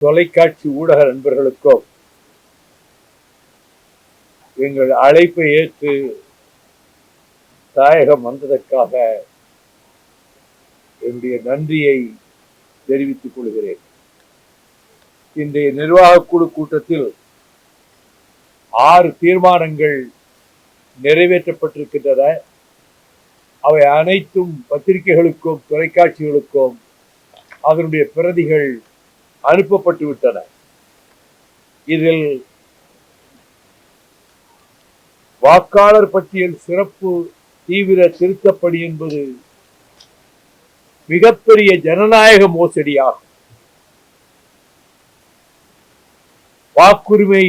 தொலைக்காட்சி ஊடக நண்பர்களுக்கும் எங்கள் அழைப்பை ஏற்று தாயகம் வந்ததற்காக என்னுடைய நன்றியை தெரிவித்துக் கொள்கிறேன். இன்றைய நிர்வாக குழு கூட்டத்தில் 6 தீர்மானங்கள் நிறைவேற்றப்பட்டிருக்கின்றன. அவை அனைத்தும் பத்திரிகைகளுக்கும் தொலைக்காட்சிகளுக்கும் அதனுடைய பிரதிகள் அனுப்பப்பட்டு விட்டன. இதில் வாக்காளர் பட்டியல் சிறப்பு தீவிர திருத்தப்பணி என்பது மிகப்பெரிய ஜனநாயக மோசடியாகும். வாக்குரிமை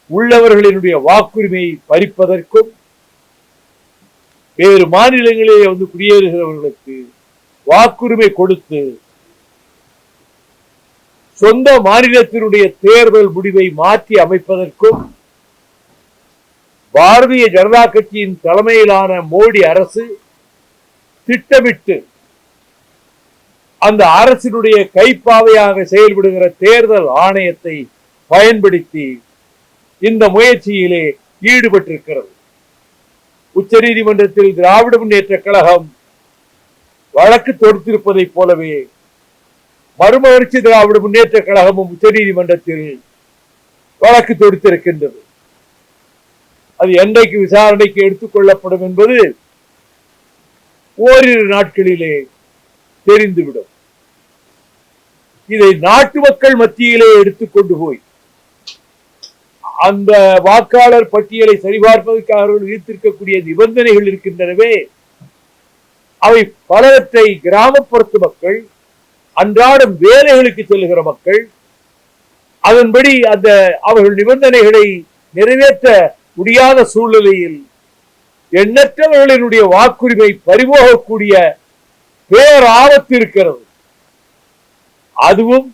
உள்ளவர்களினுடைய வாக்குரிமை பறிப்பதற்கும் வேறு மாநிலங்களிலே வந்து குடியேறுகிறவர்களுக்கு வாக்குரிமை கொடுத்து சொந்த மாநிலத்தினுடைய தேர்தல் முடிவை மாற்றி அமைப்பதற்கும் பாரதிய ஜனதா கட்சியின் தலைமையிலான மோடி அரசு திட்டமிட்டு அந்த அரசினுடைய கைப்பாவையாக செயல்படுகிற தேர்தல் ஆணையத்தை பயன்படுத்தி இந்த முயற்சியிலே ஈடுபட்டிருக்கிறது. உச்ச நீதிமன்றத்தில் திராவிட முன்னேற்ற கழகம் வழக்கு தொடுத்திருப்பதைப் போலவே மறுமலர்ச்சி திராவிட முன்னேற்ற கழகமும் உச்ச நீதிமன்றத்தில் வழக்கு தொடுத்திருக்கின்றது. அது என்றைக்கு விசாரணைக்கு எடுத்துக் கொள்ளப்படும் என்பது ஓரிரு நாட்களிலே தெரிந்துவிடும். இதை நாட்டு மக்கள் மத்தியிலே எடுத்துக்கொண்டு போய் அந்த வாக்காளர் பட்டியலை சரிபார்ப்பதற்காக விதித்திருக்கக்கூடிய நிபந்தனைகள் இருக்கின்றனவே, அவை பலவற்றை கிராமப்புறத்து மக்கள், அன்றாடம் வேலைகளுக்கு செல்லுகிற மக்கள் அதன்படி அந்த அவர்கள் நிபந்தனைகளை நிறைவேற்ற முடியாத சூழ்நிலையில் எண்ணற்றவர்களினுடைய வாக்குரிமை பறிபோகக்கூடிய பேர் ஆபத்து இருக்கிறது. அதுவும்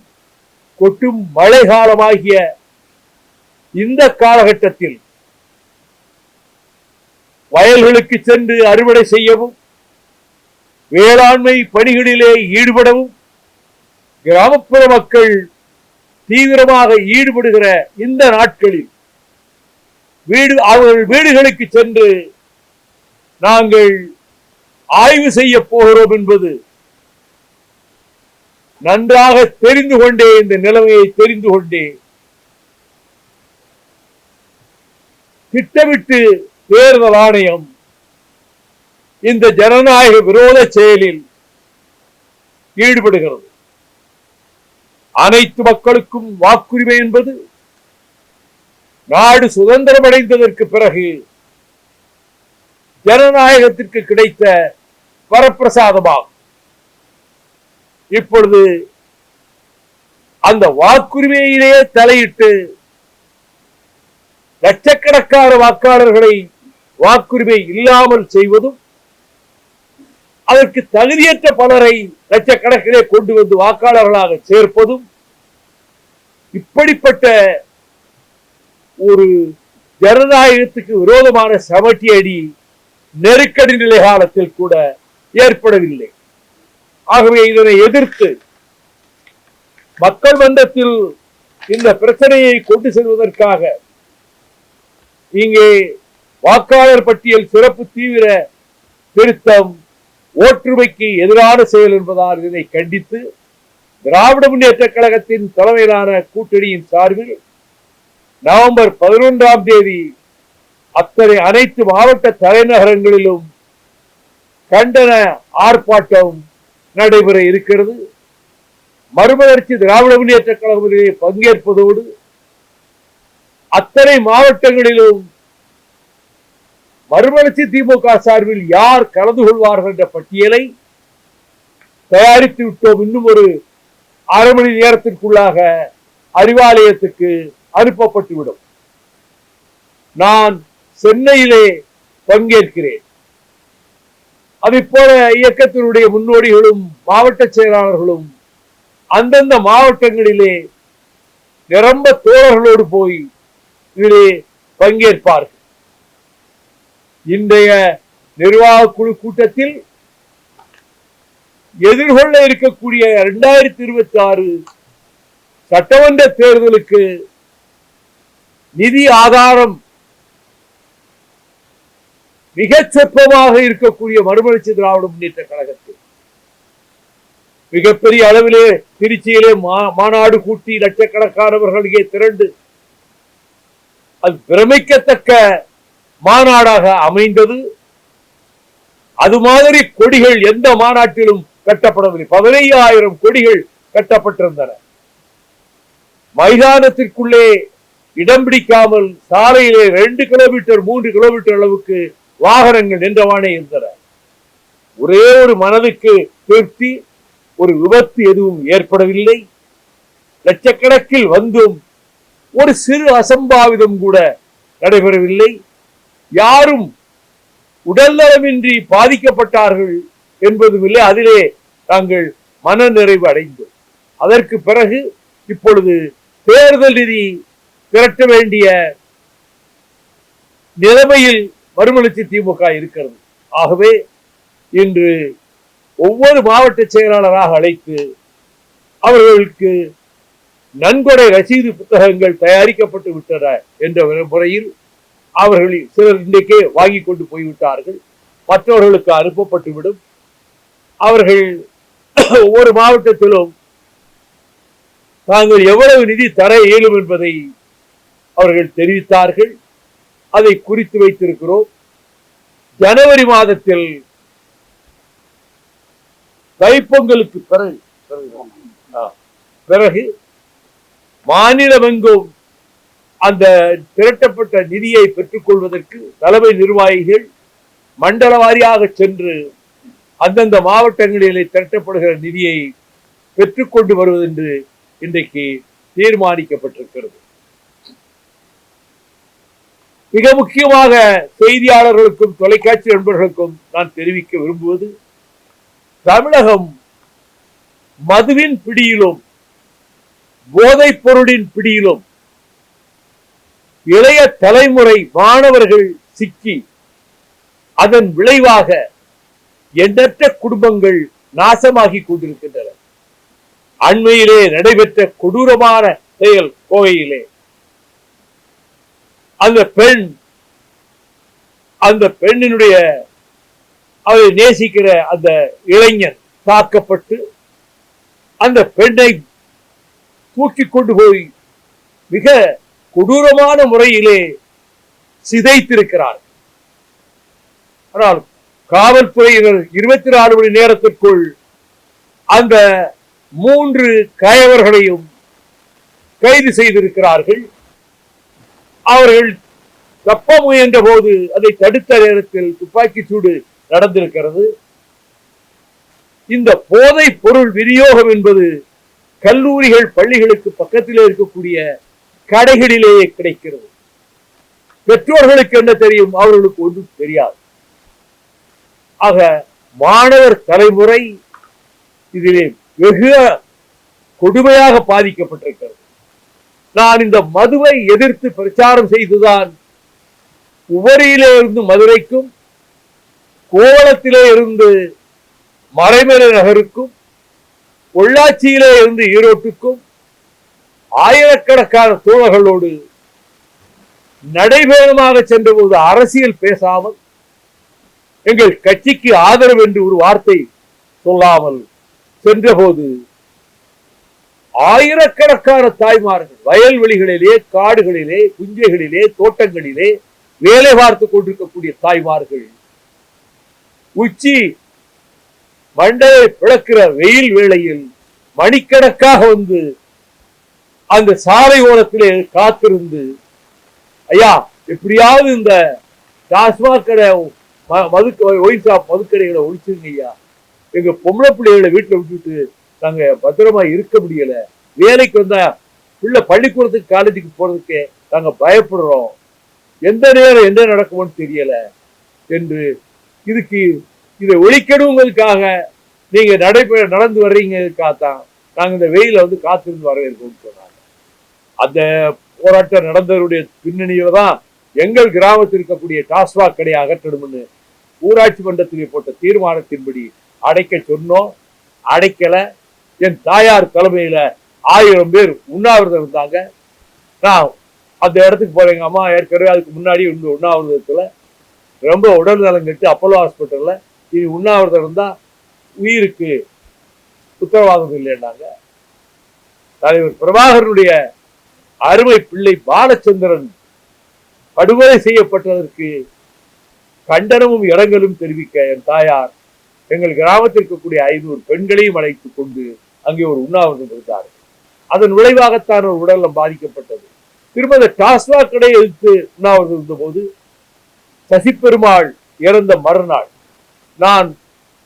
கொட்டும் மழை காலமாகிய இந்த காலகட்டத்தில் வயல்களுக்கு சென்று அறுவடை செய்யவும் வேளாண்மை பணிகளிலே ஈடுபடவும் கிராமப்புற மக்கள் தீவிரமாக ஈடுபடுகிற இந்த நாட்களில் அவர்கள் வீடுகளுக்கு சென்று நாங்கள் ஆய்வு செய்ய போகிறோம் என்பது நன்றாக தெரிந்து கொண்டே, இந்த நிலைமையை தெரிந்து கொண்டே திட்டமிட்டு தேர்தல் ஆணையம் இந்த ஜனநாயக விரோத செயலில் ஈடுபடுகிறது. அனைத்து மக்களுக்கும் வாக்குரிமை என்பது நாடு சுதந்திரம் அடைந்ததற்கு பிறகு ஜனநாயகத்திற்கு கிடைத்த வரப்பிரசாதமாகும். இப்பொழுது அந்த வாக்குரிமையிலேயே தலையிட்டு லட்சக்கணக்கான வாக்காளர்களை வாக்குரிமை இல்லாமல் செய்வதும், அதற்கு தகுதியற்ற பலரை லட்சக்கணக்கிலே கொண்டு வந்து வாக்காளர்களாக சேர்ப்பதும், இப்படிப்பட்ட ஒரு ஜனநாயகத்துக்கு விரோதமான சமட்டி அடி நெருக்கடி நிலை காலத்தில் கூட ஏற்படவில்லை. ஆகவே இதனை எதிர்த்து மக்கள் மன்றத்தில் இந்த பிரச்சனையை கொண்டு செல்வதற்காக இங்கே வாக்காளர் பட்டியல் சிறப்பு தீவிர திருத்தம் ஒற்றுமைக்கு எதிரான செயல் என்பதால் இதனை கண்டித்து திராவிட முன்னேற்ற கழகத்தின் தலைமையிலான கூட்டணியின் சார்பில் நவம்பர் 11ஆம் தேதி அனைத்து மாவட்ட தலைநகரங்களிலும் கண்டன ஆர்ப்பாட்டம் நடைபெற இருக்கிறது. மறுமலர்ச்சி திராவிட முன்னேற்ற கழகத்திலே பங்கேற்பதோடு அத்தனை மாவட்டங்களிலும் மறுமலர்ச்சி திமுக சார்பில் யார் கலந்து கொள்வார்கள் என்ற பட்டியலை தயாரித்து விட்டோம். இன்னும் ஒரு அரை மணி நேரத்திற்குள்ளாக அறிவாலயத்துக்கு அனுப்பப்பட்டுவிடும். நான் சென்னையிலே பங்கேற்கிறேன். அதைப்போல இயக்கத்தினுடைய முன்னோடிகளும் மாவட்ட செயலாளர்களும் அந்தந்த மாவட்டங்களிலே நிரம்ப தோழர்களோடு போய் இதிலே பங்கேற்பார்கள். இன்றைய நிர்வாக குழு கூட்டத்தில் எதிர்கொள்ள இருக்கக்கூடிய 2026 சட்டமன்ற தேர்தலுக்கு நிதி ஆதாரம் மிகச் சொற்பமாக இருக்கக்கூடிய மறுமலர்ச்சி திராவிட முன்னேற்ற கழகத்தில் மிகப்பெரிய அளவிலே திருச்சியிலே மாநாடு கூட்டி லட்சக்கணக்கானவர்களுக்கு திரண்டு அது பிரமிக்கத்தக்க மாநாடாக அமைந்தது. அது மாதிரி கொடிகள் எந்த மாநாட்டிலும் கட்டப்படவில்லை. 15,000 கொடிகள் கட்டப்பட்டிருந்தன. மைதானத்திற்குள்ளே இடம் பிடிக்காமல் சாலையிலே 2 கிலோமீட்டர் 3 கிலோமீட்டர் அளவுக்கு வாகனங்கள் நின்றவானே இருந்தன. ஒரே ஒரு மனதுக்கு திருப்தி, ஒரு விபத்து எதுவும் ஏற்படவில்லை. லட்சக்கணக்கில் வந்தும் ஒரு சிறு அசம்பாவிதம் கூட நடைபெறவில்லை. யாரும் உடல்நலமின்றி பாதிக்கப்பட்டார்கள் என்பதும் இல்லை. அதிலே நாங்கள் மன நிறைவு அடைந்தோம். அதற்கு பிறகு இப்பொழுது தேர்தல் நிதி திரட்ட வேண்டிய நிலைமையில் மறுமலர்ச்சி திமுக இருக்கிறது. ஆகவே இன்று ஒவ்வொரு மாவட்ட செயலாளராக அழைத்து அவர்களுக்கு நன்கொடை ரசீது புத்தகங்கள் தயாரிக்கப்பட்டு விட்டன என்ற முறையில் அவர்கள் சிலர் இன்றைக்கே வாங்கி கொண்டு போய்விட்டார்கள். மற்றவர்களுக்கு அனுப்பப்பட்டுவிடும். அவர்கள் ஒவ்வொரு மாவட்டத்திலும் தாங்கள் எவ்வளவு நிதி தர இயலும் என்பதை அவர்கள் தெரிவித்தார்கள். அதை குறித்து வைத்திருக்கிறோம். ஜனவரி மாதத்தில் தைப்பொங்கலுக்கு பிறகு மாநிலமெங்கும் அந்த திரட்டப்பட்ட நிதியை பெற்றுக் கொள்வதற்கு தலைமை நிர்வாகிகள் மண்டல வாரியாக சென்று அந்தந்த மாவட்டங்களிலே திரட்டப்படுகிற நிதியை பெற்றுக்கொண்டு வருவது என்று இன்றைக்கு தீர்மானிக்கப்பட்டிருக்கிறது. மிக முக்கியமாக செய்தியாளர்களுக்கும் தொலைக்காட்சி நண்பர்களுக்கும் நான் தெரிவிக்க விரும்புவது, தமிழகம் மதுவின் பிடியிலும் போதைப் பொருளின் பிடியிலும் இளைய தலைமுறை மாணவர்கள் சிக்கி அதன் விளைவாக எண்ணற்ற குடும்பங்கள் நாசமாகி கொண்டிருக்கின்றன. அண்மையிலே நடைபெற்ற கொடூரமான செயல் கோவையிலே அந்த பெண்ணினுடைய அவரை நேசிக்கிற அந்த இளைஞன் தாக்கப்பட்டு அந்த பெண்ணை தூக்கி கொண்டு போய் மிக கொடூரமான முறையிலே சிதைத்திருக்கிறார். ஆனால் காவல்துறையினர் 24 மணி நேரத்திற்குள் அந்த 3 கயவர்களையும் கைது செய்திருக்கிறார்கள். அவர்கள் தப்ப முயன்ற போது அதை தடுத்த நேரத்தில் துப்பாக்கி சூடு நடந்திருக்கிறது. இந்த போதைப் பொருள் விநியோகம் என்பது கல்லூரிகள் பள்ளிகளுக்கு பக்கத்திலே இருக்கக்கூடிய கடைகளிலேயே கிடைக்கிறது. பெற்றோர்களுக்கு என்ன தெரியும்? அவர்களுக்கு ஒன்றும் தெரியாது. ஆக மாணவர் தலைமுறை இதிலே வெகு கொடுமையாக பாதிக்கப்பட்டிருக்கிறது. நான் இந்த மதுவை எதிர்த்து பிரச்சாரம் செய்துதான் உவரியிலே இருந்து மதுரைக்கும், கோவளத்திலே இருந்து மறைமலை நகருக்கும், பொள்ளாச்சியிலே இருந்து ஈரோட்டுக்கும் ஆயிரக்கணக்கான தோழர்களோடு நடைபயணமாக சென்ற போது அரசியல் பேசாமல், எங்கள் கட்சிக்கு ஆதரவு என்று ஒரு வார்த்தை சொல்லாமல் சென்றபோது ஆயிரக்கணக்கான தாய்மார்கள் வயல்வெளிகளிலே, காடுகளிலே, புஞ்சைகளிலே, தோட்டங்களிலே வேலை பார்த்து கொண்டிருக்கக்கூடிய தாய்மார்கள் உச்சி மண்டையை பிளக்கிற வெயில் வேளையில் மணிக்கணக்காக வந்து அந்த சாலை ஓரத்திலே காத்திருந்து, ஐயா எப்படியாவது இந்த டாஸ்மாக் கடை மதுக்கடைகளை ஒழிச்சிருங்க ஐயா, எங்க பொம்பளை பிள்ளைகளை வீட்டுல விட்டுட்டு நாங்க பத்திரமா இருக்க முடியல, வேலைக்கு வந்தா பிள்ளை பள்ளிக்கூடத்துக்கு காலேஜுக்கு போறதுக்கு நாங்க பயப்படுறோம், எந்த நேரம் என்ன நடக்குமோன்னு தெரியல என்று இதை ஒழிக்கணுங்கிறதுக்காக நீங்க நடந்து வர்றீங்கக்காகத்தான் நாங்க இந்த வெயில வந்து காத்திருந்து வரவேற்கோம்னு சொன்னாங்க. அந்த போராட்டம் நடந்தவருடைய பின்னணியில தான் எங்கள் கிராமத்தில் இருக்கக்கூடிய டாஸ்மாக் கடையை அகற்றணும்னு ஊராட்சி மன்றத்தில் போட்ட தீர்மானத்தின்படி அடைக்க சொன்னோம். அடைக்கல. என் தாயார் தலைமையில 1000 பேர் உண்ணாவிரதம் இருந்தாங்க. நான் அந்த இடத்துக்கு போறேன். எங்க அம்மா ஏற்கனவே அதுக்கு முன்னாடி இந்த உண்ணாவிரதத்துல ரொம்ப உடல் நலம் கெட்டு அப்போலோ ஹாஸ்பிட்டல்ல இனி உண்ணாவிரதம் இருந்தா உயிருக்கு உத்தரவாதம் இல்லைன்னாங்க. தலைவர் பிரபாகரனுடைய அருமை பிள்ளை பாலச்சந்திரன் படுகொலை செய்யப்பட்டதற்கு கண்டனமும் இரங்கலும் தெரிவிக்க என் தாயார் எங்கள் கிராமத்தில் இருக்கக்கூடிய 500 பெண்களையும் அழைத்துக் கொண்டு அங்கே ஒரு உண்ணாவிரதம் இருந்தார்கள். அதன் விளைவாகத்தான் ஒரு உடல்நலம் பாதிக்கப்பட்டது. திரும்ப அந்த டாஸ்மாக் கடை எதிர்த்து உண்ணாவிரதம் இருந்த போது சசிபெருமாள் இறந்த மறுநாள் நான்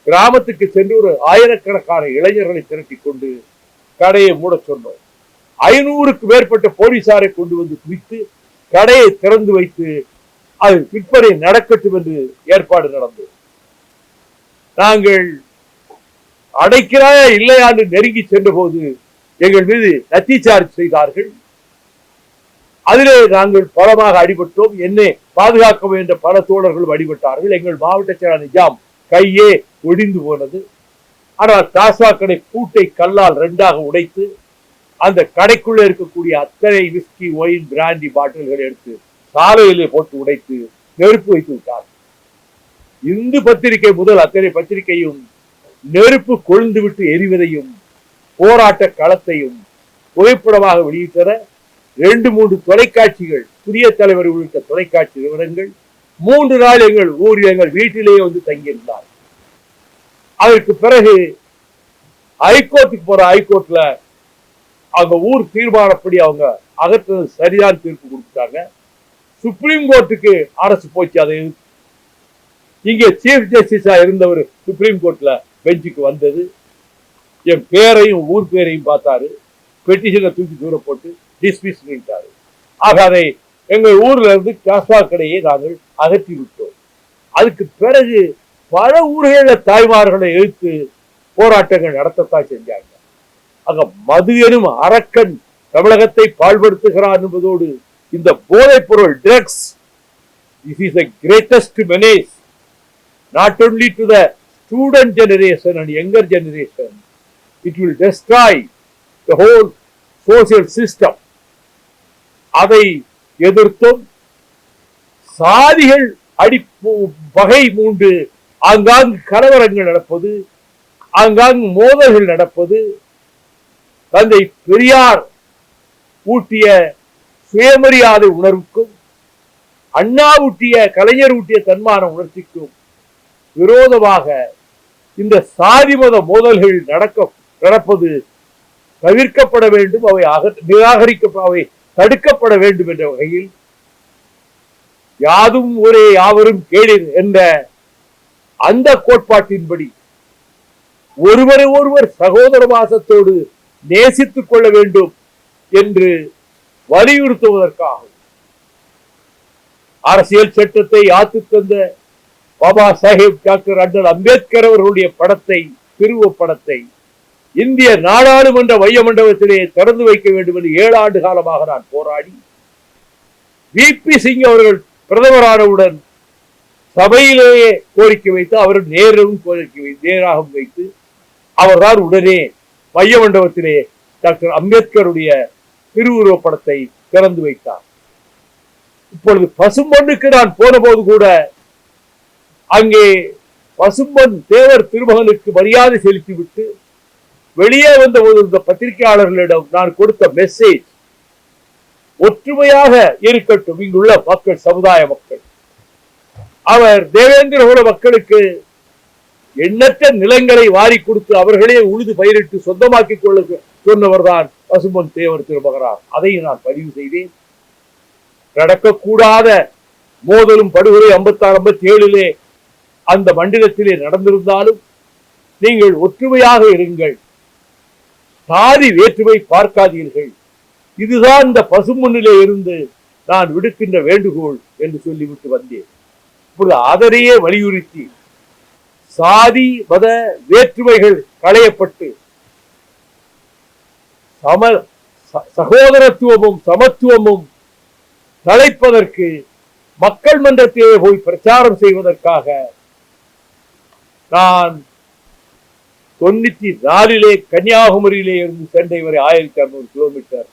கிராமத்துக்கு சென்று ஒரு ஆயிரக்கணக்கான இளைஞர்களை திரட்டிக் கொண்டு கடையை மூட சொன்னோம். 500க்கு மேற்பட்ட போலீசாரை கொண்டு வந்து குவித்து கடையை திறந்து வைத்து அது விற்பனை நடக்கட்டும் என்று ஏற்பாடு நடந்தது. நாங்கள் அடைக்கிறாயா இல்லையா என்று நெருங்கி சென்ற போது எங்கள் மீது லத்தி சார்ஜ் செய்தார்கள். அதிலே நாங்கள் பலமாக அடிபட்டோம். என்னை பாதுகாக்க வேண்டிய பல தோழர்களும் அடிபட்டார்கள். எங்கள் மாவட்ட செயலாளர் நிஜாம் கையே ஒடிந்து போனது. ஆனால் டாஸ்மாக் கடை பூட்டை கல்லால் 2ஆக உடைத்து அந்த கடைக்குள்ள இருக்கக்கூடிய அத்தனை விஸ்கி ஒயின் பிராண்டி பாட்டில்களை எடுத்து சாலையிலே போட்டு உடைத்து நெருப்பு வைத்து விட்டார். இந்து பத்திரிகை முதல் அத்தனை பத்திரிகையும் நெருப்பு கொழுந்து விட்டு எரிவதையும் போராட்ட களத்தையும் புகைப்படமாக வெளியிட்டன. 2-3 தொலைக்காட்சிகள், புதிய தலைவர் உள்ளிட்ட தொலைக்காட்சி நிறுவனங்கள் 3 நாள் எங்கள் ஊரில் எங்கள் வீட்டிலேயே வந்து தங்கியிருந்தார். அதற்கு பிறகு ஹைகோர்ட்டுக்கு போற ஹைகோர்ட்ல அவங்க ஊர் தீர்மானப்படி அவங்க அகற்றது சரியான தீர்ப்பு கொடுத்தாங்க. சுப்ரீம் கோர்ட்டுக்கு அரசு போச்சு. அதை இங்கே சீஃப் ஜஸ்டிஸா இருந்தவர் சுப்ரீம் கோர்ட்ல பெஞ்சுக்கு வந்தது. என் பேரையும் ஊர் பேரையும் பார்த்தாரு. பெட்டிஷனை தூக்கி தூர போட்டு டிஸ்மிஸ் பண்ணிட்டாரு. ஆக அதை எங்கள் ஊர்ல இருந்து டாஸ்மாக் கடையை நாங்கள் அகற்றி விட்டோம். அதுக்கு பிறகு பல ஊர்களில் தாய்மார்களை எதிர்த்து போராட்டங்கள் நடத்தத்தான் செஞ்சாங்க. ஆக மது எனும் அரக்கன் தமிழகத்தை பாழ்படுத்துகிறார் என்பதோடு இந்த போதைப் பொருள் drugs, this is the greatest menace not only to the student generation and younger generation, it will destroy the whole social system. அதை எதிர்த்தும் சாதிகள் வகை மூண்டு ஆங்காங்கு கலவரங்கள் நடப்பது, ஆங்காங்கு மோதல்கள் நடப்பது, தந்தை பெரியார் ஊட்டிய சுயமரியாதை உணர்வுக்கும் அண்ணா ஊட்டிய கலைஞர் ஊட்டிய தன்மான உணர்ச்சிக்கும் விரோதமாக இந்த சாதி மத மோதல்கள் நடப்பது தவிர்க்கப்பட வேண்டும். அவை அவை தடுக்கப்பட வேண்டும் என்ற வகையில் யாதும் ஒரே யாவரும் கேளீர் என்ற அந்த கோட்பாட்டின்படி ஒருவரை ஒருவர் சகோதர பாசத்தோடு நேசித்துக் கொள்ள வேண்டும் என்று வலியுறுத்துவதற்காக அரசியல் சட்டத்தை யாத்து தந்த பாபா சாஹேப் டாக்டர் அண்ணல் அம்பேத்கர் அவர்களுடைய படத்தை, திருவுருவப் படத்தை இந்திய நாடாளுமன்ற மைய மண்டபத்திலே திறந்து வைக்க வேண்டும் என்று 7 ஆண்டு காலமாக நான் போராடி, விபி சிங் அவர்கள் பிரதமரானவுடன் சபையிலேயே கோரிக்கை வைத்து, அவர் நேரவும் கோரிக்கை நேராகவும் வைத்து, அவர்தான் உடனே மைய மண்டபத்திலே டாக்டர் அம்பேத்கருடைய திருவுருவப் படத்தை திறந்து வைத்தார். இப்பொழுது பசும்பொன்னுக்கு நான் போன போது கூட அங்கே பசும்பொன் தேவர் திருமகனுக்கு மரியாதை செலுத்திவிட்டு வெளியே வந்த போது இந்த பத்திரிகையாளர்களிடம் நான் கொடுத்த மெசேஜ் ஒற்றுமையாக இருக்கட்டும் இங்குள்ள மக்கள், சமுதாய மக்கள். அவர் தேவேந்திர குல மக்களுக்கு எண்ணற்ற நிலங்களை வாரி கொடுத்து அவர்களே உழுது பயிரிட்டு சொந்தமாக்கிக் கொள்ள சொன்னவர் தான் பசும்பொன் தேவர் திருமகனார். அதையும் நான் பதிவு செய்தேன். நடக்கக்கூடாத மோதலும் படுகொலை 56-57 அந்த மண்டலத்திலே நடந்திருந்தாலும் நீங்கள் ஒற்றுமையாக இருங்கள், சாதி வேற்றுமை பார்க்காதீர்கள். இதுதான் இந்த பசும்பொன்னிலே இருந்து நான் விடுக்கின்ற வேண்டுகோள் என்று சொல்லிவிட்டு வந்தேன். இப்பொழுது அதனையே வலியுறுத்தி சாதி மத வேற்றுமைகள் களையப்பட்டு சகோதரத்துவமும் சமத்துவமும் தலைப்பதற்கு மக்கள் மன்றத்திலே போய் பிரச்சாரம் செய்வதற்காக நான் 94 கன்னியாகுமரியிலே இருந்து சென்னை வரை 1600 கிலோமீட்டர்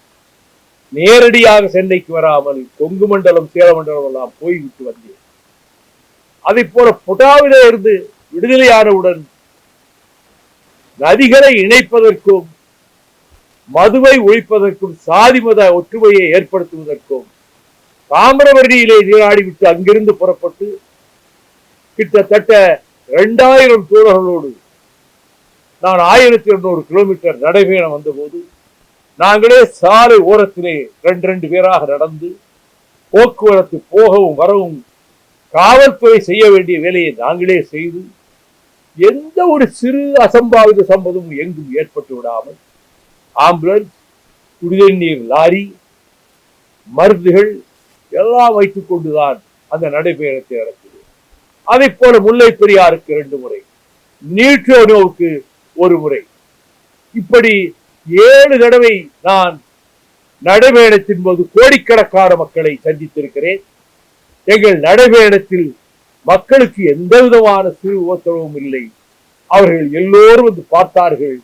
நேரடியாக சென்னைக்கு வராமல் கொங்கு மண்டலம் சேல மண்டலம் எல்லாம் போய்விட்டு வந்தேன். அதை போல புட்டாவிலே இருந்து விடுதலையானவுடன் நதிகளை இணைப்பதற்கும் மதுவை ஒழிப்பதற்கும் சாதி மத ஒற்றுமையை ஏற்படுத்துவதற்கும் தாமிரபரணியிலே நீராடிவிட்டு அங்கிருந்து புறப்பட்டு கிட்டத்தட்ட 2000 தோழர்களோடு நான் 1200 கிலோமீட்டர் நடைபயணம் வந்தபோது நாங்களே சாலை ஓரத்திலே 2 பேராக நடந்து போக்குவரத்து போகவும் வரவும் காவல்துறை செய்ய வேண்டிய வேலையை நாங்களே செய்து எந்த ஒரு சிறு அசம்பாவித சம்பவமும் எங்கும் ஏற்பட்டு விடாமல் ஆம்புலன்ஸ், குடிநீர் லாரி, மருந்துகள் எல்லாம் வைத்துக் கொண்டுதான் அந்த நடைபயணத்தை நடத்தியது. அதை போல முல்லை பெரியாருக்கு 2 முறை, நீட்டோனோவுக்கு 1 முறை, இப்படி 7 தடவை நான் நடைபயணத்தின் போது கோடிக்கணக்கான மக்களை சந்தித்திருக்கிறேன். எங்கள் நடைபயணத்தில் மக்களுக்கு எந்த விதமான சிறு உத்தரவும் இல்லை. அவர்கள் எல்லோரும் வந்து பார்த்தார்கள்.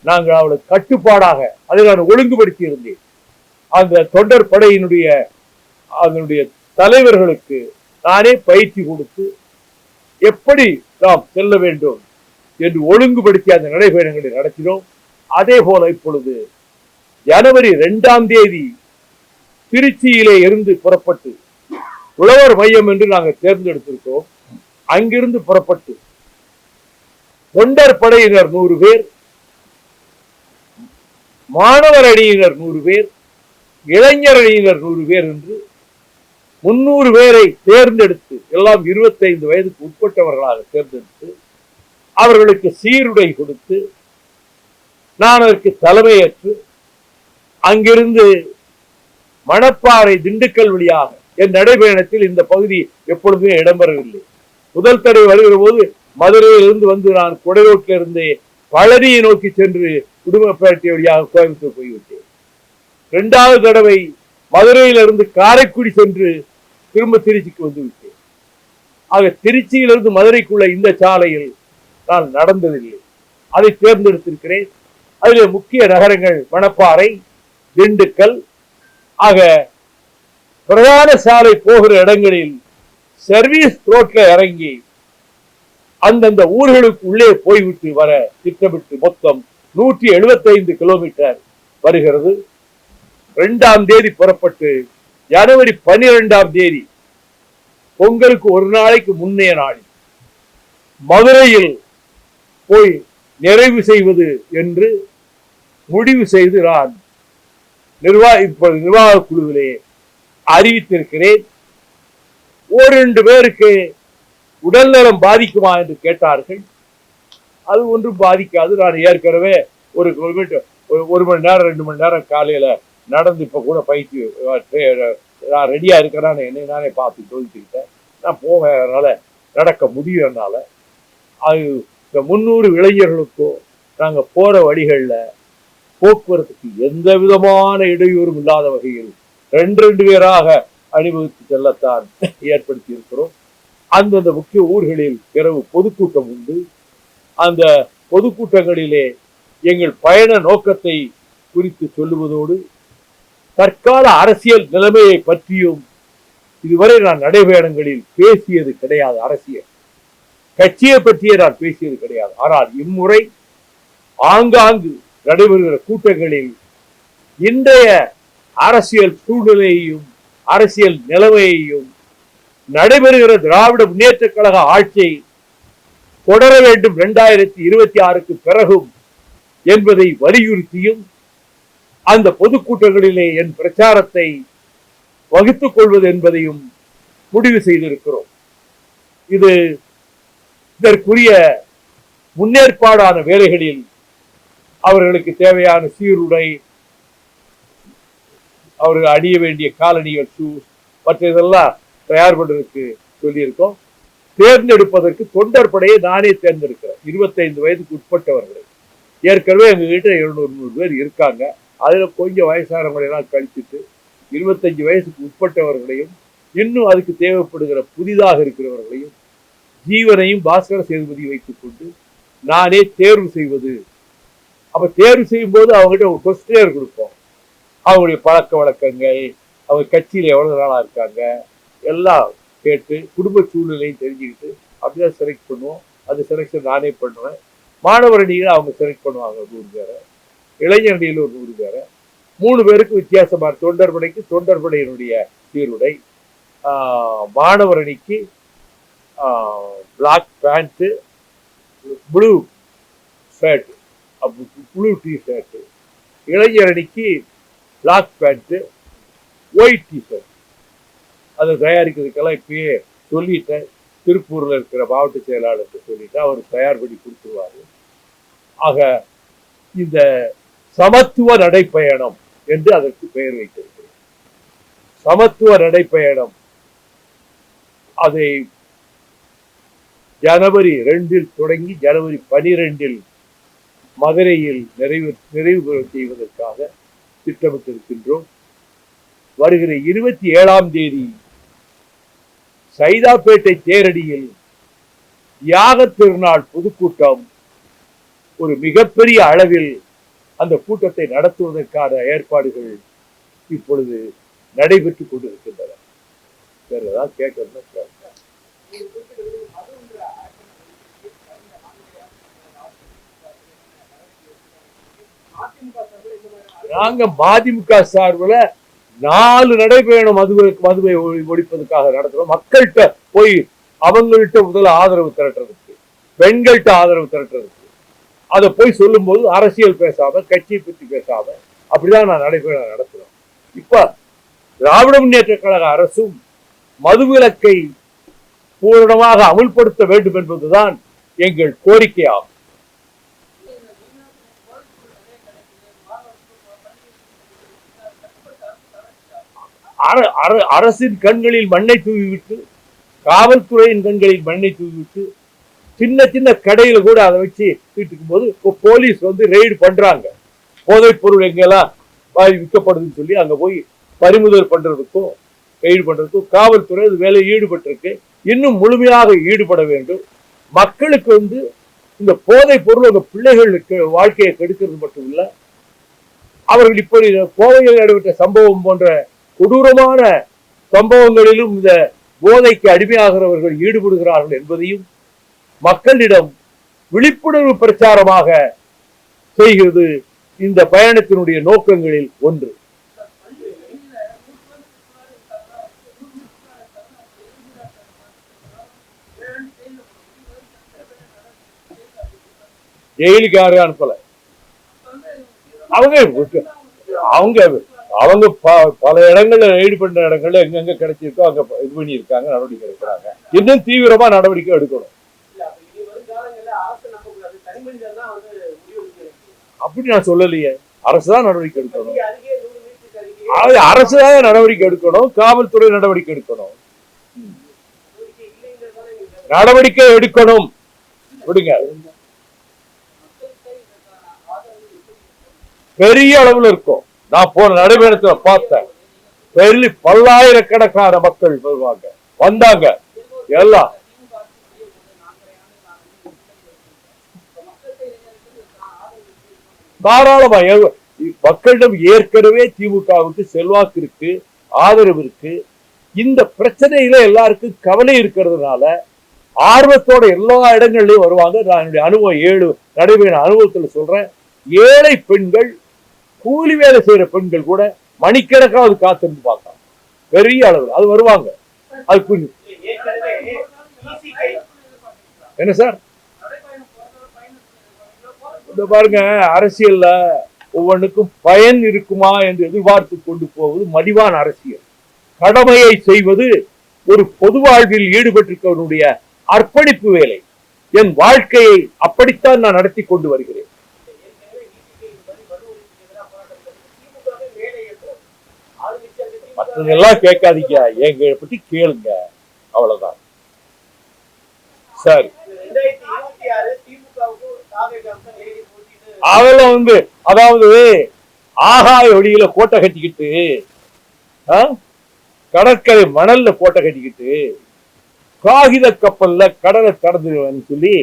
நாங்கள் அவளை கட்டுப்பாடாக அதை நான் ஒழுங்குபடுத்தி இருந்தேன். அந்த தொண்டர் படையினுடைய அதனுடைய தலைவர்களுக்கு நானே பயிற்சி கொடுத்து எப்படி நாம் செல்ல வேண்டும் என்று ஒழுங்குபடுத்தி அந்த நடைபயணங்களை நடத்தினோம். அதே போல இப்பொழுது ஜனவரி 2ஆம் தேதி திருச்சியிலே இருந்து புறப்பட்டு உழவர் மையம் என்று நாங்கள் தேர்ந்தெடுத்திருக்கிறோம். அங்கிருந்து புறப்பட்டு தொண்டர் படையினர் 100 பேர், மாணவர் அணியினர் 100 பேர், இளைஞர் அணியினர் 100 பேர் என்று 300 பேரை தேர்ந்தெடுத்து, எல்லாம் 25 வயதுக்கு உட்பட்டவர்களாக தேர்ந்தெடுத்து அவர்களுக்கு சீருடை கொடுத்து நான் அதற்கு தலைமையேற்று அங்கிருந்து மணப்பாறை, திண்டுக்கல் வழியாக என் நடைபயணத்தில் இந்த பகுதி எப்பொழுதுமே இடம்பெறவில்லை. முதல் தடவை வருகிற போது மதுரையிலிருந்து வந்து நான் குடைரோட்டில் இருந்து பழனியை நோக்கி சென்று குடும்பப்பேட்டை வழியாக கோயம்புத்தூர் போய்விட்டேன். 2வது தடவை மதுரையிலிருந்து காரைக்குடி சென்று திரும்ப திருச்சிக்கு வந்து விட்டேன். ஆக திருச்சியிலிருந்து மதுரைக்குள்ள இந்த சாலையில் நான் நடந்ததில்லை. அதை தேர்ந்தெடுத்திருக்கிறேன். அதிலே முக்கிய நகரங்கள் மணப்பாறை, திண்டுக்கல். ஆக பிரதான சாலை போகிற இடங்களில் சர்வீஸ் ரோட்ல இறங்கி அந்தந்த ஊர்களுக்கு உள்ளே போய்விட்டு வர திட்டமிட்டு மொத்தம் 175 கிலோமீட்டர் வருகிறது. 2ஆம் தேதி புறப்பட்டு ஜனவரி 12ஆம் தேதி பொங்கலுக்கு 1 நாளைக்கு முன்னைய நாளில் மதுரையில் போய் நிறைவு செய்வது என்று முடிவு செய்து நான் நிர்வாக குழுவிலே அறிவித்திருக்கிறேன். 1-2 பேருக்கு உடல்நலம் பாதிக்குமா என்று கேட்டார்கள். அது ஒன்றும் பாதிக்காது. நான் ஏற்கனவே 1 கிலோமீட்டர் 1 மணி நேரம் 2 மணி நேரம் காலையில நடந்து இப்ப கூட பயிற்சி நான் ரெடியா இருக்கிறேன்னு என்னை நானே பார்த்து சொல்லிச்சுக்கிட்டேன். நான் போகிறதுனால நடக்க முடியும்னால அது இந்த 300 இளைஞர்களுக்கோ நாங்க போற வழிகள்ல போக்குவரத்துக்கு எந்த விதமான இடையூறும் இல்லாத வகையில் 2 பேராக அணிவகுத்து செல்லத்தான் ஏற்படுத்தி இருக்கிறோம். அந்தந்த முக்கிய ஊர்களில் இரவு பொதுக்கூட்டம் உண்டு. அந்த பொதுக்கூட்டங்களிலே எங்கள் பயண நோக்கத்தை குறித்து சொல்லுவதோடு தற்கால அரசியல் நிலைமையை பற்றியும் இதுவரை நான் நடைபயணங்களில் பேசியது கிடையாது. அரசியல் கட்சியை பற்றியே நான் பேசியது கிடையாது. ஆனால் இம்முறை ஆங்காங்கு நடைபெறுகிற கூட்டங்களில் இன்றைய அரசியல் சூழ்நிலையையும் அரசியல் நிலைமையையும் நடைபெறுகிற திராவிட முன்னேற்ற கழக ஆட்சி தொடர வேண்டும் 2026க்கு பிறகும் என்பதை வலியுறுத்தியும் அந்த பொதுக்கூட்டங்களிலே என் பிரச்சாரத்தை வகுத்துக் கொள்வது என்பதையும் முடிவு செய்திருக்கிறோம். இது இதற்குரிய முன்னேற்பாடான வேலைகளில் அவர்களுக்கு தேவையான சீருடை, அவர்கள் அணிய வேண்டிய காலணிகள், ஷூஸ் மற்றதெல்லாம் தயார் பண்றதுக்கு சொல்லியிருக்கோம். தேர்ந்தெடுப்பதற்கு தொண்டர் படையை நானே தேர்ந்தெடுக்கிறேன். 25 வயதுக்கு உட்பட்டவர்களை. ஏற்கனவே எங்க கிட்ட 200-300 பேர் இருக்காங்க. அதுல கொஞ்சம் வயசானவர்களெல்லாம் கழிச்சுட்டு 25 வயசுக்கு உட்பட்டவர்களையும் இன்னும் அதுக்கு தேவைப்படுகிற புதிதாக இருக்கிறவர்களையும் ஜீவனையும் பாஸ்கர சேதுபதி வைத்துக் கொண்டு நானே தேர்வு செய்வது. அப்ப தேர்வு செய்யும் போது அவங்ககிட்ட ஒரு கொஸ்டினர் கொடுப்போம். அவங்களுடைய பழக்க வழக்கங்கள், அவங்க கட்சியில எவ்வளவு நாளா இருக்காங்க எல்லாம் கேட்டு குடும்ப சூழ்நிலையும் தெரிஞ்சுக்கிட்டு அப்படிதான் செலக்ட் பண்ணுவோம். அது செலக்ஷன் நானே பண்ணுவேன். மாணவர் அணிகளை அவங்க செலக்ட் பண்ணுவாங்க 100 பேரை, இளைஞர் அணியில் ஒரு 100 பேரை. 3 பேருக்கு வித்தியாசமான தொண்டர் படைக்கு தொண்டர் படையினுடைய சீருடை, மாணவர் அணிக்கு black pant, blue shirt, blue T shirt, இளைஞர் அணிக்கு black pant, white T shirt. அதை தயாரிக்கிறதுக்கெல்லாம் இப்பயே சொல்லிட்டேன். திருப்பூர்ல இருக்கிற மாவட்ட செயலாளருக்கு சொல்லிட்டு அவர் தயார் பண்ணி கொடுத்துருவாரு. ஆக இந்த சமத்துவ நடைப்பயணம் என்று அதற்கு பெயர் வைத்திருக்கிறேன். சமத்துவ நடைப்பயணம் அதை ஜனவரி 2 தொடங்கி ஜனவரி 12 மதுரையில் நிறைவு செய்வதற்காக திட்டமிட்டிருக்கின்றோம். வருகிற 27 சைதாப்பேட்டை தேரடியில் தியாக திருநாள் பொதுக்கூட்டம் ஒரு மிகப்பெரிய அளவில் அந்த கூட்டத்தை நடத்துவதற்கான ஏற்பாடுகள் இப்பொழுது நடைபெற்றுக் கொண்டிருக்கின்றன. வேற ஏதாவது கேட்கணும்? நாங்க மதிமுக சார்பில் 4 நடைபயணம் மதுவை ஒழிப்பதற்காக நடத்துறோம். மக்கள்கிட்ட போய் அவங்கள்ட்ட முதல்ல ஆதரவு திரட்டுறதுக்கு, பெண்கள்கிட்ட ஆதரவு திரட்டுறதுக்கு, அதை போய் சொல்லும் போது அரசியல் பேசாம, கட்சியை பற்றி பேசாம அப்படிதான் நான் நடைபயணம் நடத்துறோம். இப்ப திராவிட முன்னேற்ற கழக அரசும் மதுவிலக்கை பூரணமாக அமுல்படுத்த வேண்டும் என்பதுதான் எங்கள் கோரிக்கையாகும். அரசின் கண்களில் மண்ணை தூவிவிட்டு, காவல்துறையின் கண்களில் மண்ணை தூவிவிட்டு, சின்ன சின்ன கடையில கூட அதை வச்சு தீட்டுக்கும் போது போலீஸ் ரெய்டு பண்றாங்க. போதைப் பொருள் எங்கெல்லாம் விற்கப்படுதுன்னு சொல்லி அங்க போய் பறிமுதல் பண்றதுக்கும் ரெய்டு பண்றதுக்கும் காவல்துறை வேலையில் ஈடுபட்டிருக்கு. இன்னும் முழுமையாக ஈடுபட வேண்டும். மக்களுக்கு இந்த போதைப் பொருள் உங்க பிள்ளைகளுக்கு வாழ்க்கையை கெடுக்கிறது மட்டும் இல்ல, அவர்கள் இப்படி கோவையில் நடைபெற்ற சம்பவம் போன்ற கொடூரமான சம்பவங்களிலும் இந்த போதைக்கு அடிமையாகிறவர்கள் ஈடுபடுகிறார்கள் என்பதையும் மக்களிடம் விழிப்புணர்வு பிரச்சாரமாக செய்கிறது இந்த பயணத்தினுடைய நோக்கங்களில் ஒன்று. ஜெயிலுக்கு யாரும் அனுப்பல. அவங்க அவங்க பல இடங்கள்ல ரெய்டு பண்ற இடங்கள்ல எங்கெங்க கிடைச்சிருக்கோ அங்க இது பண்ணி இருக்காங்க, நடவடிக்கை எடுக்கிறாங்க. இன்னும் தீவிரமா நடவடிக்கை எடுக்கணும். அப்படி நான் சொல்லலையே. அரசுதான் நடவடிக்கை எடுக்கணும். அரசுதான் நடவடிக்கை எடுக்கணும். காவல்துறை நடவடிக்கை எடுக்கணும். நடவடிக்கை எடுக்கணும். விடுங்க. பெரிய அளவில் இருக்கும். நான் போன நடைபயணத்துல பார்த்தேன். பல்லாயிரக்கணக்கான மக்கள் வருவாங்க, வந்தாங்க எல்லாம். தாராளமா மக்களிடம் ஏற்கனவே திமுகவுக்கு செல்வாக்கு இருக்கு, ஆதரவு இருக்கு. இந்த பிரச்சனையில எல்லாருக்கும் கவலை இருக்கிறதுனால ஆர்வத்தோட எல்லா இடங்கள்லயும் வருவாங்க. நான் என்னுடைய அனுபவம் 7 நடைபெற அனுபவத்துல சொல்றேன். ஏழை பெண்கள், கூலி வேலை செய்யற பெண்கள் கூட மணிக்கணக்காவது காத்திருந்து பார்க்கலாம். பெரிய அளவில் அது வருவாங்க. அது என்ன சார் பாருங்க, அரசியல்ல ஒவ்வொன்றுக்கும் பயன் இருக்குமா என்று எதிர்பார்த்து கொண்டு போவது மலிவான அரசியல். கடமையை செய்வது ஒரு பொது வாழ்வில் ஈடுபட்டிருக்கவனுடைய அர்ப்பணிப்பு வேலை. என் வாழ்க்கையை அப்படித்தான் நான் நடத்தி கொண்டு வருகிறேன். மற்றதெல்லாம் கேட்காதீங்க, எங்களை பத்தி கேளுங்க, அவ்வளவுதான். சரி, அதெல்லாம் அதாவது ஆகாய வழியில கோட்டை கட்டிக்கிட்டு, கடற்கரை மணல்ல கோட்டை கட்டிக்கிட்டு, காகித கப்பல்ல கடலை கடந்துருவேன்னு சொல்லி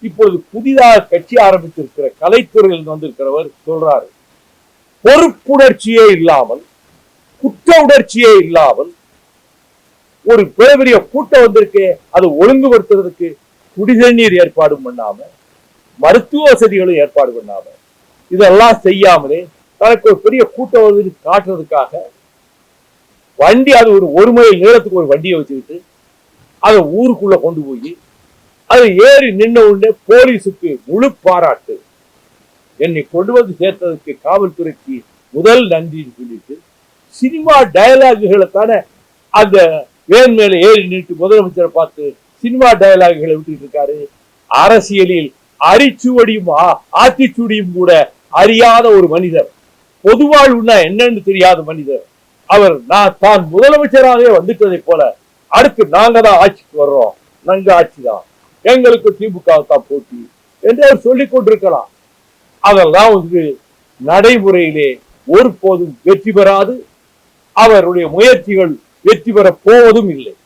இப்பொழுது புதிதாக கட்சி ஆரம்பித்திருக்கிற கலைத்துறையில் வந்திருக்கிறவர் சொல்றாரு, பொறுப்புணர்ச்சியே இல்லாமல், குற்ற உணர்ச்சியே இல்லாமல் ஒரு பெரிய கூட்டம் வந்திருக்கு, அதை ஒழுங்குபடுத்துறதுக்கு குடிதண்ணீர் ஏற்பாடு பண்ணாம, மருத்துவ வசதிகளும் ஏற்பாடு பண்ணாம, இதெல்லாம் செய்யாமலே தனக்கு ஒரு பெரிய கூட்டம் வந்து காட்டுறதுக்காக வண்டி, அது ஒரு மைல் நீளத்துக்கு ஒரு வண்டியை வச்சுக்கிட்டு அதை ஊருக்குள்ள கொண்டு போய் அதை ஏறி நின்ன உடனே போலீஸுக்கு முழு பாராட்டு, என்னை கொண்டு வந்து சேர்த்ததுக்கு காவல்துறைக்கு முதல் நன்றின்னு சொல்லிட்டு சினிமா டயலாகுகளை தானே அந்த வேன் மேல ஏறி நின்று முதலமைச்சரை பார்த்து சினிமா டயலாகுகளை விட்டுட்டு இருக்காரு. அரசியலில் அரிச்சுவடியும் ஆத்திச்சுடியும் கூட அறியாத ஒரு மனிதர், பொதுவாழ்வுன்னா என்னன்னு தெரியாத மனிதர் அவர். நான் தான் முதலமைச்சராகவே வந்துட்டதை போல அடுத்து நாங்க தான் ஆட்சிக்கு வர்றோம், நாங்க ஆட்சி தான், எங்களுக்கு திமுக தான் போட்டி என்று அவர் சொல்லிக் கொண்டிருக்கலாம். அதெல்லாம் வந்து நடைமுறையிலே ஒருபோதும் வெற்றி பெறாது. அவருடைய முயற்சிகள் வெற்றி பெற போவதும் இல்லை.